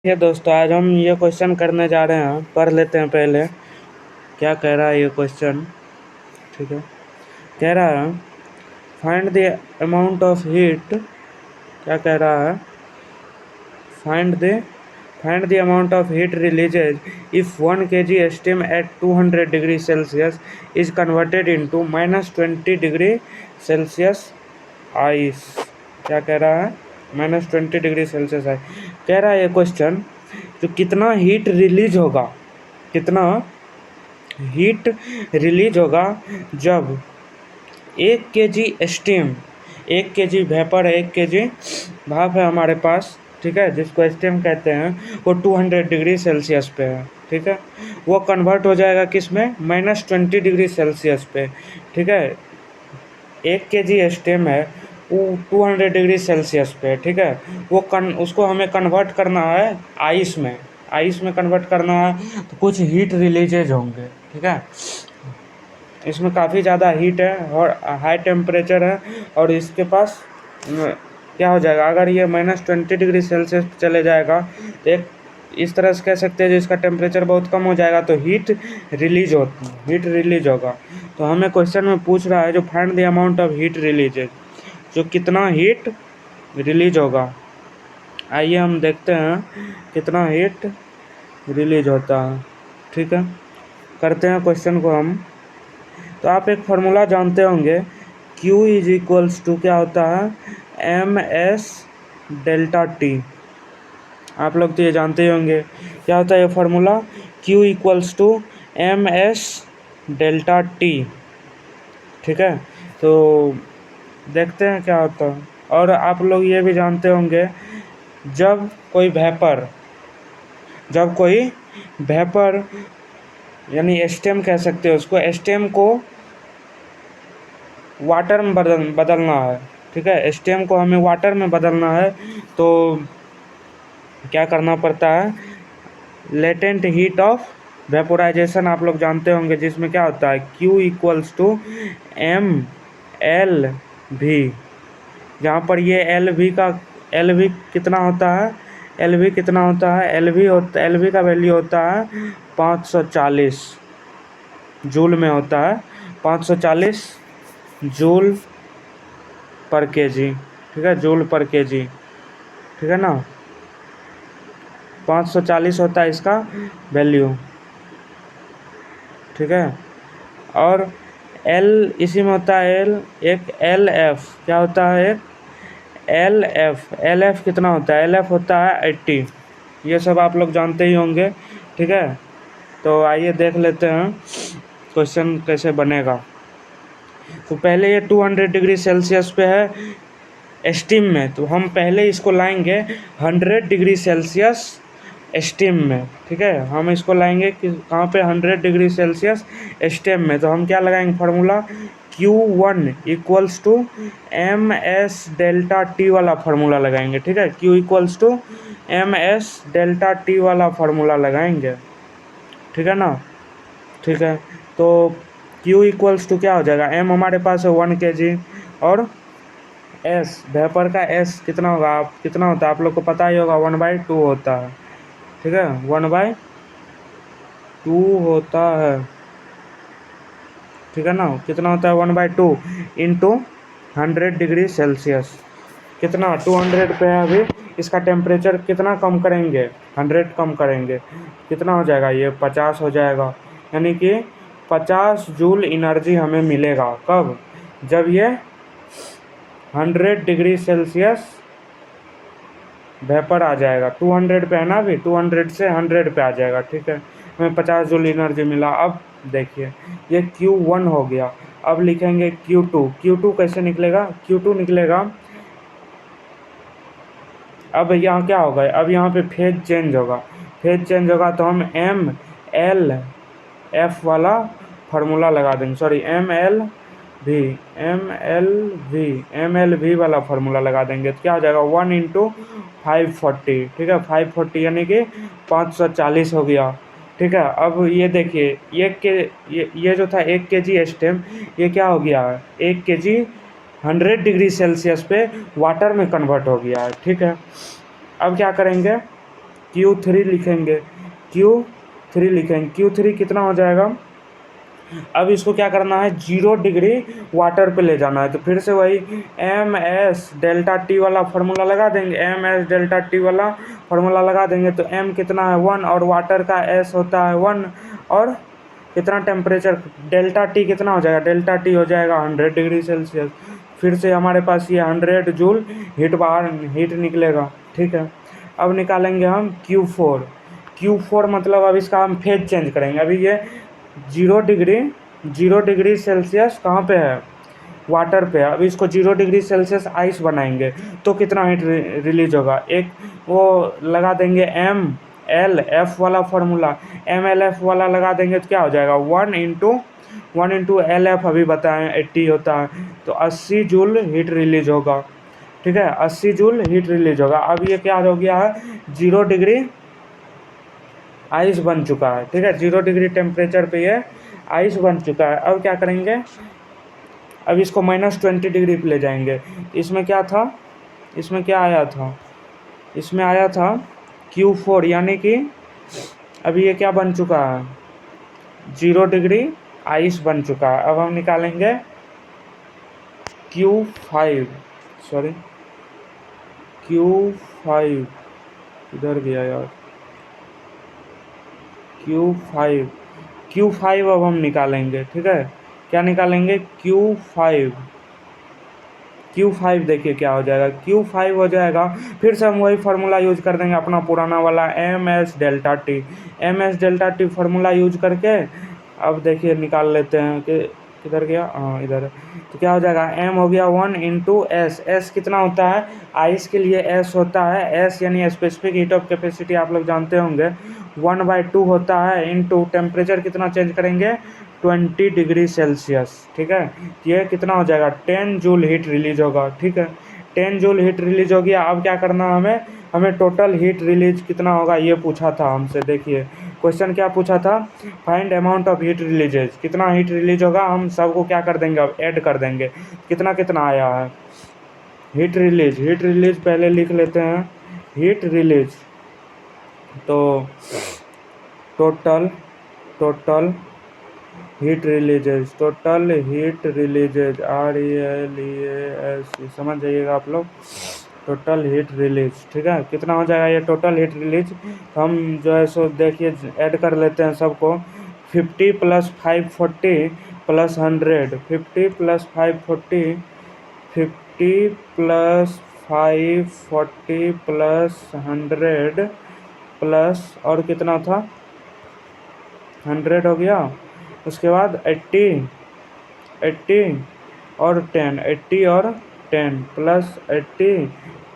ये दोस्तों आज हम ये क्वेश्चन करने जा रहे हैं। पढ़ लेते हैं पहले क्या कह रहा है ये क्वेश्चन। ठीक है, कह रहा है find the amount of heat. क्या कह रहा है? Find the amount of heat releases if 1 kg steam at 200 degree Celsius is converted into -20 degree Celsius ice. क्या कह रहा है? -20 डिग्री सेल्सियस आइस। कह रहा है ये क्वेश्चन जो कितना हीट रिलीज होगा जब 1 kg स्टीम, 1 kg वेपर है, 1 kg भाप है हमारे पास, ठीक है, जिसको स्टीम कहते हैं, वो 200 डिग्री सेल्सियस पे है। ठीक है, वो कन्वर्ट हो जाएगा किस में? -20 डिग्री सेल्सियस पे। ठीक है, 1 kg स्टीम है, वो 200 डिग्री सेल्सियस पे। ठीक है, उसको हमें कन्वर्ट करना है आइस में कन्वर्ट करना है, तो कुछ हीट रिलीजेज होंगे। ठीक है, इसमें काफ़ी ज़्यादा हीट है और हाई टेम्परेचर है, और इसके पास क्या हो जाएगा अगर ये -20 डिग्री सेल्सियस चले जाएगा, तो एक इस तरह से कह सकते हैं जो इसका टेम्परेचर बहुत कम हो जाएगा, तो हीट रिलीज होगा। तो हमें क्वेश्चन में पूछ रहा है जो find the amount of heat releases, जो कितना हीट रिलीज होगा। आइए हम देखते हैं कितना हीट रिलीज होता है। ठीक है, करते हैं क्वेश्चन को हम। तो आप एक फार्मूला जानते होंगे, Q इज इक्वल्स टू क्या होता है? MS delta T. आप लोग तो ये जानते ही होंगे क्या होता है ये formula, Q equals to MS delta T. ठीक है, तो देखते हैं क्या होता है। और आप लोग ये भी जानते होंगे जब कोई वेपर यानी स्टेम कह सकते हो उसको, स्टेम को वाटर में बदलना है। ठीक है, स्टेम को हमें वाटर में बदलना है, तो क्या करना पड़ता है? लेटेंट हीट ऑफ वेपोराइजेशन आप लोग जानते होंगे, जिसमें क्या होता है Q इक्वल्स टू MLV, जहाँ पर ये LV कितना होता है? LV का वैल्यू होता है 540 जूल में होता है, 540 जूल पर केजी। ठीक है, जूल पर केजी। ठीक है ना, 540 होता है इसका वैल्यू। ठीक है, और L इसी में होता है एक LF। क्या होता है? एक LF कितना होता है? LF होता है 80। ये सब आप लोग जानते ही होंगे। ठीक है, तो आइए देख लेते हैं क्वेश्चन कैसे बनेगा। तो पहले ये 200 डिग्री सेल्सियस पे है स्टीम में, तो हम पहले इसको लाएंगे 100 डिग्री सेल्सियस स्टीम में। ठीक है, हम इसको लाएंगे कि कहाँ पे? 100 डिग्री सेल्सियस स्टीम में। तो हम क्या लगाएंगे formula? Q1 equals to MS delta T वाला फार्मूला लगाएंगे। ठीक है, Q equals to MS delta T वाला फार्मूला लगाएंगे। ठीक है ना, ठीक है, तो Q इक्वल्स टू क्या हो जाएगा? M हमारे पास है 1 kg, और S वेपर का S कितना होगा? कितना होता है आप लोग को पता ही होगा, 1/2 होता है। ठीक है, 1/2 होता है। ठीक है ना, कितना होता है? 1/2 इंटू 100 डिग्री सेल्सियस। कितना? 200 पे है अभी, इसका टेम्परेचर कितना कम करेंगे? 100 कम करेंगे, कितना हो जाएगा? ये 50 हो जाएगा। यानी कि 50 जूल एनर्जी हमें मिलेगा। कब? जब ये 100 डिग्री सेल्सियस वेपर आ जाएगा। 200 पे है ना अभी, 200 से 100 पे आ जाएगा। ठीक है, हमें 50 जूल एनर्जी मिला। अब देखिए ये Q1 हो गया। अब लिखेंगे Q2 कैसे निकलेगा? Q2 निकलेगा, अब यहाँ क्या होगा? अब यहाँ पे फेज चेंज होगा, तो हम MLF वाला फार्मूला लगा देंगे। सॉरी, MLV वाला फार्मूला लगा देंगे। तो क्या हो जाएगा? 1 इंटू 540। ठीक है, 540 यानी कि 540 हो गया। ठीक है, अब ये देखिए ये जो था 1 kg स्टेम, ये क्या हो गया? 1 kg 100 डिग्री सेल्सियस पे वाटर में कन्वर्ट हो गया है। ठीक है, अब क्या करेंगे? Q3 लिखेंगे, Q3 लिखेंगे, Q3 कितना हो जाएगा। अब इसको क्या करना है, 0 डिग्री वाटर पे ले जाना है, तो फिर से वही एम एस डेल्टा टी वाला फार्मूला लगा देंगे, एम एस डेल्टा टी वाला फार्मूला लगा देंगे। तो एम कितना है 1 और वाटर का एस होता है 1, और कितना टेम्परेचर डेल्टा टी कितना हो जाएगा, डेल्टा टी हो जाएगा 100 डिग्री सेल्सियस। फिर से हमारे पास ये 100 जूल हीट बाहर हीट निकलेगा, ठीक है। अब निकालेंगे हम Q4 मतलब अब इसका हम फेज चेंज करेंगे। अभी ये 0 डिग्री सेल्सियस कहाँ पे है, वाटर पे। अब इसको 0 डिग्री सेल्सियस आइस बनाएंगे तो कितना हीट रिलीज होगा, एक वो लगा देंगे एम एल एफ वाला फार्मूला, एम एल एफ वाला लगा देंगे तो क्या हो जाएगा 1 इंटू एल एफ अभी बताएं 80 होता है, तो 80 जूल हीट रिलीज होगा, ठीक है, 80 जूल हीट रिलीज होगा। अब ये क्या हो गया है, 0 डिग्री आइस बन चुका है, ठीक है, 0 डिग्री टेम्परेचर पे ये आइस बन चुका है। अब क्या करेंगे, अब इसको -20 डिग्री पे ले जाएंगे। इसमें क्या था, इसमें क्या आया था, इसमें आया था Q4, यानी कि अभी ये क्या बन चुका है, 0 डिग्री आइस बन चुका है। अब हम निकालेंगे Q5, सॉरी Q5 इधर गया यार, Q5 अब हम निकालेंगे, ठीक है, क्या निकालेंगे Q5 देखिए क्या हो जाएगा, Q5 हो जाएगा। फिर से हम वही फार्मूला यूज कर देंगे अपना पुराना वाला M S delta T formula use करके। अब देखिए निकाल लेते हैं कि किधर गया, हाँ इधर है। तो क्या हो जाएगा, m हो गया 1 इंटू एस कितना होता है, आइस के लिए s होता है, s यानी स्पेसिफिक हीट ऑफ कैपेसिटी आप लोग जानते होंगे, 1/2 होता है, इंटू टेम्परेचर कितना चेंज करेंगे 20 डिग्री सेल्सियस, ठीक है। ये कितना हो जाएगा 10 जूल हीट रिलीज होगा, ठीक है, 10 जूल हीट रिलीज हो गया। अब क्या करना है हमें टोटल हीट रिलीज कितना होगा ये पूछा था हमसे। देखिए क्वेश्चन क्या पूछा था, find amount of heat releases, कितना हीट रिलीज होगा, हम सबको क्या कर देंगे अब ऐड कर देंगे, कितना कितना आया है हीट रिलीज पहले लिख लेते हैं, हीट रिलीज तो टोटल हीट रिलीजेज RELEAS समझ जाइएगा आप लोग, टोटल हीट रिलीज, ठीक है, कितना हो जाएगा ये टोटल हीट रिलीज। हम जो है सो देखिए ऐड कर लेते हैं सबको, 50 + 540 + 100, 50 + 540 + 100 प्लस और कितना था 100 हो गया, उसके बाद 80 और 10, 80 और 10 प्लस 80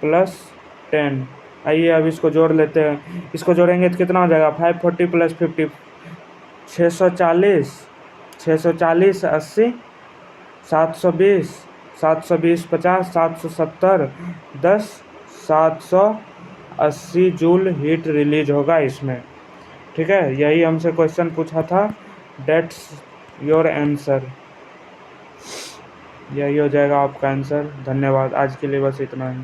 + 10। आइए अब इसको जोड़ लेते हैं, इसको जोड़ेंगे तो कितना हो जाएगा 540 + 50 640 80 720 50 770 10 780 जूल हीट रिलीज होगा इसमें, ठीक है। यही हमसे क्वेश्चन पूछा था, डेट्स योर आंसर, यही हो जाएगा आपका आंसर। धन्यवाद, आज के लिए बस इतना ही।